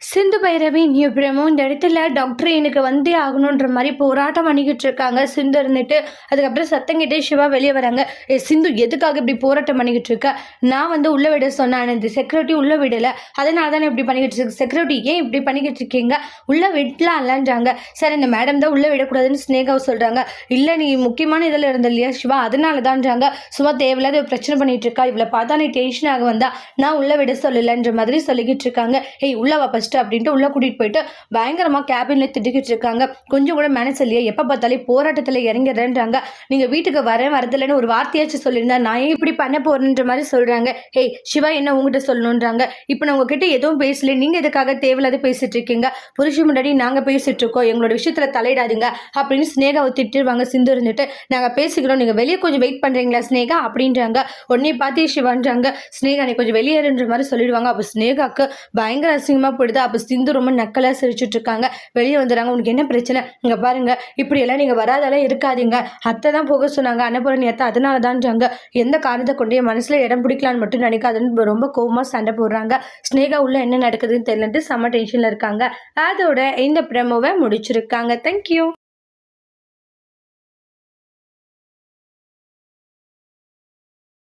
Sindhu Bhairavi new promo இந்த இடத்துல doctor எனக்கு வந்தே ஆகணுன்ற மாதிரி போராட்டம் பண்ணிக்கிட்டு இருக்காங்க. சிந்து இருந்துட்டு அதுக்கப்புறம் சத்தங்கிட்டே சிவா வெளியே வராங்க. சிந்து எதுக்காக இப்படி போராட்டம் பண்ணிக்கிட்டு இருக்க? நான் உள்ள விட சொன்னேன், இந்த செக்யூரிட்டி உள்ள விடலை, அதனால தானே இப்படி பண்ணிக்கிட்டு இருக்கு. செக்யூரிட்டி ஏன் இப்படி பண்ணிக்கிட்டு இருக்கீங்க? உள்ள விடலாம்லன்றாங்க. சார் இந்த மேடம் தான் உள்ள விடக்கூடாதுன்னு ஸ்னேகாவை சொல்றாங்க. இல்லை நீ முக்கியமான இதில் இருந்த இல்லையா சிவா, அதனால தான்றாங்க. சும்மா தேவையில்லாத பிரச்சனை பண்ணிட்டு இருக்கா, இவ்வளோ பார்த்தா நீ டென்ஷன் ஆக வந்தா நான் உள்ள விட சொல்லலைன்ற மாதிரி சொல்லிக்கிட்டு இருக்காங்க. உள்ள வா அப்படின்ட்டு உள்ள கூட்டிட்டு போயிட்டு பயங்கரமா கேபின்ல திட்டிக்கிட்டு இருக்காங்க. கொஞ்சம் கூட மேனேஜ் இல்லையா, எப்ப பார்த்தாலே போராட்டத்துல இறங்குறேன்றாங்க. நீங்க வீட்டுக்கு வரதில்லைன்னு ஒரு வார்த்தையாச்சும் சொல்லியிருந்தா நான் ஏன் இப்படி பண்ண போறேன்ற மாதிரி சொல்றாங்க. சிவா என்ன உங்ககிட்ட சொல்லணுன்றாங்க. இப்ப நான் உங்ககிட்ட எதுவும் பேசல, நீங்க எதுக்காக தேவையில்லாத பேசிட்டு இருக்கீங்க? புருஷன் முன்னாடி நாங்க பேசிட்டு இருக்கோம், எங்களோட விஷயத்துல தலையிடாதீங்க அப்படின்னு ஸ்னேகாவை திட்டுவாங்க. சிந்து இருந்துட்டு நாங்க பேசிக்கிறோம், நீங்க வெளியே கொஞ்சம் வெயிட் பண்றீங்களா ஸ்னேகா அப்படின்றாங்க. உடனே பார்த்தே சிவான்றாங்க. ஸ்னேகா நீ கொஞ்சம் வெளியேறுன்ற மாதிரி சொல்லிடுவாங்க. அப்ப ஸ்னேகாக்கு பயங்கர அசிங்கமா போயிடுது. அப்போ சிந்து ரொம்ப நக்கலாக சிரிச்சுட்டு இருக்காங்க. வெளியே வந்துடுறாங்க. உனக்கு என்ன பிரச்சனை? இங்கே பாருங்க, இப்படியெல்லாம் நீங்கள் வராதெல்லாம் இருக்காதீங்க, அத்தை தான் போக சொன்னாங்க, அன்னபூரணி அத்தை, அதனால தான்றாங்க. எந்த காரணத்தை கொண்டு என் மனசில் இடம் பிடிக்கலான்னு மட்டும் நினைக்காதுன்னு ரொம்ப கோவமாக சண்டை போடுறாங்க. ஸ்னேகா உள்ள என்ன நடக்குதுன்னு தெரியலன்ட்டு செம்ம டென்ஷனில் இருக்காங்க. அதோட இந்த ப்ரெமோவை முடிச்சிருக்காங்க. தேங்க்யூ.